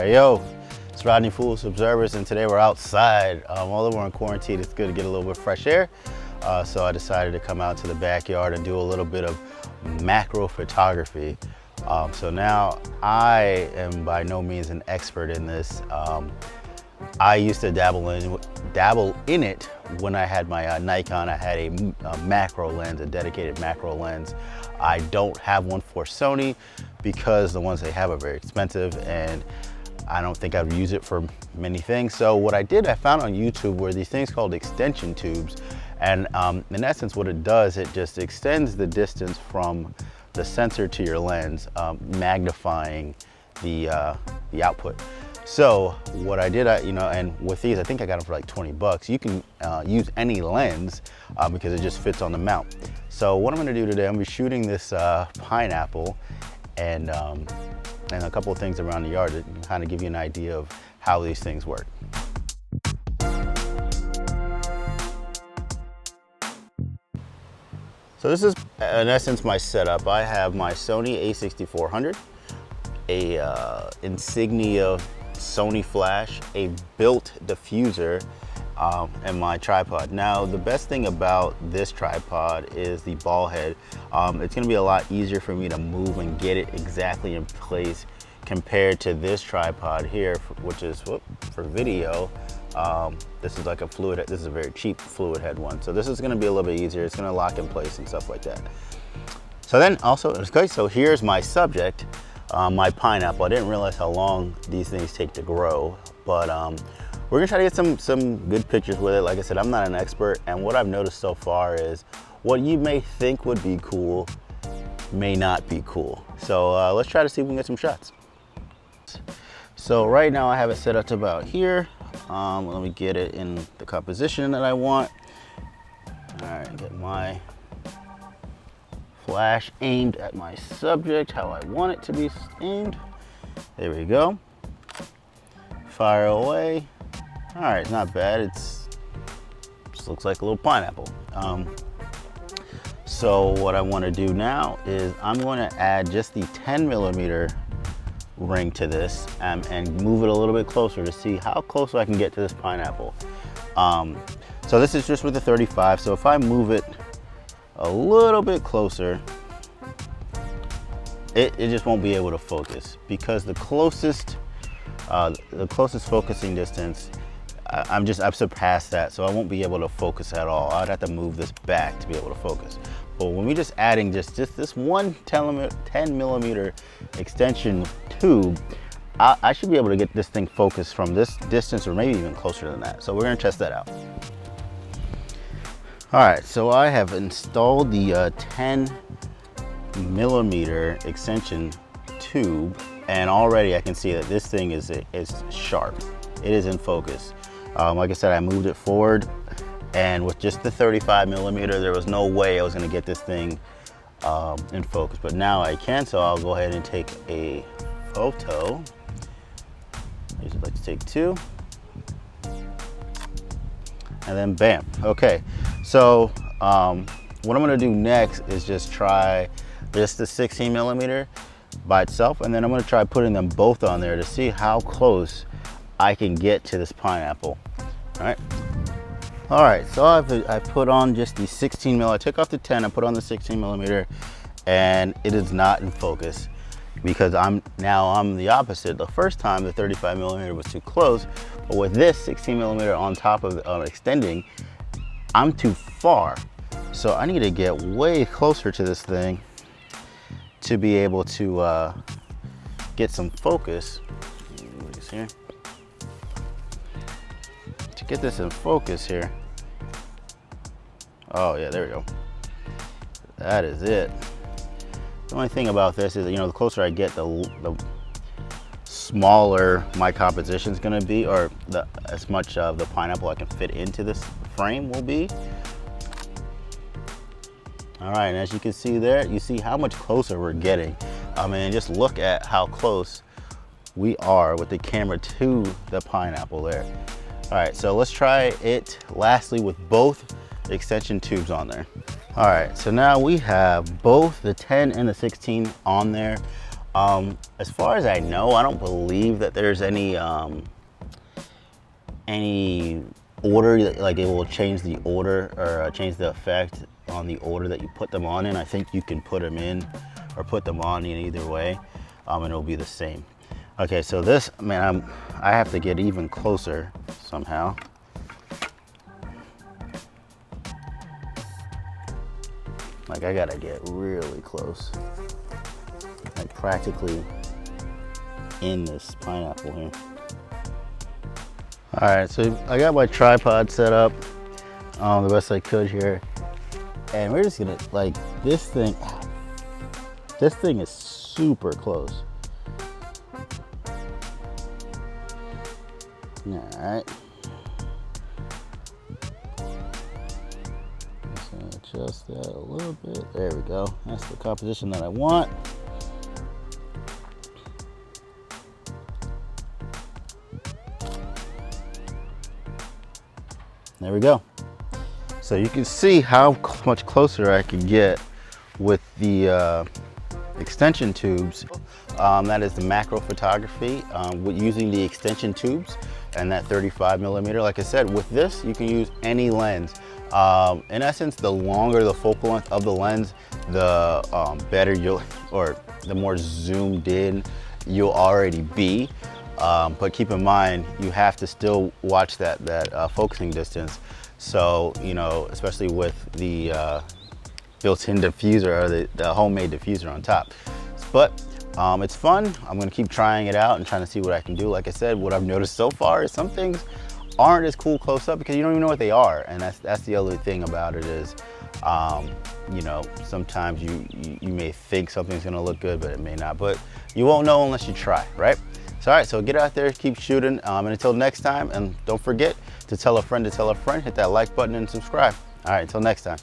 Hey yo, it's Rodney Fools Observers, and today we're outside. Although we're in quarantine, it's good to get a little bit of fresh air. So I decided to come out to the backyard and do a little bit of macro photography. So now I am by no means an expert in this. I used to dabble in it when I had my Nikon. I had a macro lens, a dedicated macro lens. I don't have one for Sony because the ones they have are very expensive, and I don't think I'd use it for many things. So what I did, I found on YouTube were these things called extension tubes. And in essence, what it does, it just extends the distance from the sensor to your lens, magnifying the output. So what I did, and with these, I think I got them for like 20 bucks. You can use any lens because it just fits on the mount. So what I'm gonna do today, I'm gonna be shooting this pineapple and a couple of things around the yard to kind of give you an idea of how these things work. So this is, in essence, my setup. I have my Sony A6400, a Insignia Sony flash, a built diffuser, and my tripod. Now, the best thing about this tripod is the ball head. It's gonna be a lot easier for me to move and get it exactly in place compared to this tripod here, which is for video. This is like a fluid, this is a very cheap fluid head one. So this is gonna be a little bit easier. It's gonna lock in place and stuff like that. So then also, okay, so here's my subject, my pineapple. I didn't realize how long these things take to grow, but we're gonna try to get some good pictures with it. Like I said, I'm not an expert, and what I've noticed so far is what you may think would be cool may not be cool. So let's try to see if we can get some shots. So right now I have it set up to about here. Let me get it in the composition that I want. All right, get my flash aimed at my subject, how I want it to be aimed. There we go. Fire away. All right, not bad. Just looks like a little pineapple. So what I want to do now is I'm going to add just the 10mm ring to this and move it a little bit closer to see how close I can get to this pineapple. So this is just with the 35. So if I move it a little bit closer, it just won't be able to focus because the closest focusing distance, I've surpassed that, so I won't be able to focus at all. I'd have to move this back to be able to focus. But when we're just adding just this one 10mm extension tube, I should be able to get this thing focused from this distance or maybe even closer than that. So we're gonna test that out. All right, so I have installed the 10mm extension tube, and already I can see that this thing is sharp. It is in focus. Like I said, I moved it forward, and with just the 35mm, there was no way I was gonna get this thing in focus, but now I can, so I'll go ahead and take a photo. I usually like to take two, and then bam. Okay, so what I'm gonna do next is just try just the 16mm by itself, and then I'm gonna try putting them both on there to see how close I can get to this pineapple. All right, so I put on just the 16mm. I took off the 10, I put on the 16mm, and it is not in focus because I'm the opposite. The first time the 35mm was too close, but with this 16mm on top of extending, I'm too far. So I need to get way closer to this thing to be able to get some focus. Here. To get this in focus here. Oh yeah, there we go. That is it. The only thing about this is, the closer I get, the smaller my composition is going to be, or as much of the pineapple I can fit into this frame will be. All right, and as you can see there, you see how much closer we're getting. I mean, just look at how close we are with the camera to the pineapple there. All right, so let's try it lastly with both extension tubes on there. All right, so now we have both the 10 and the 16 on there. As far as I know, I don't believe that there's any order that, like, it will change the order or change the effect on the order that you put them on in. I think you can put them in or put them on in either way, and it'll be the same. Okay, so this, man, I have to get even closer somehow. Like, I gotta get really close, like practically in this pineapple here. All right, so I got my tripod set up the best I could here, and we're just gonna, like, this thing is super close. All right. Just gonna adjust that a little bit. There we go. That's the composition that I want. There we go. So you can see how much closer I can get with the extension tubes. That is the macro photography with using the extension tubes and that 35mm. Like I said, with this, you can use any lens. In essence, the longer the focal length of the lens, the better or the more zoomed in you'll already be. But keep in mind, you have to still watch that focusing distance. So, you know, especially with the built-in diffuser or the homemade diffuser on top. But it's fun. I'm gonna keep trying it out and trying to see what I can do. Like I said, what I've noticed so far is some things aren't as cool close up because you don't even know what they are. And that's the other thing about it is, you know, sometimes you may think something's gonna look good, but it may not. But you won't know unless you try, right? So, all right, so get out there, keep shooting, and until next time, and don't forget to tell a friend, hit that like button and subscribe. All right, until next time.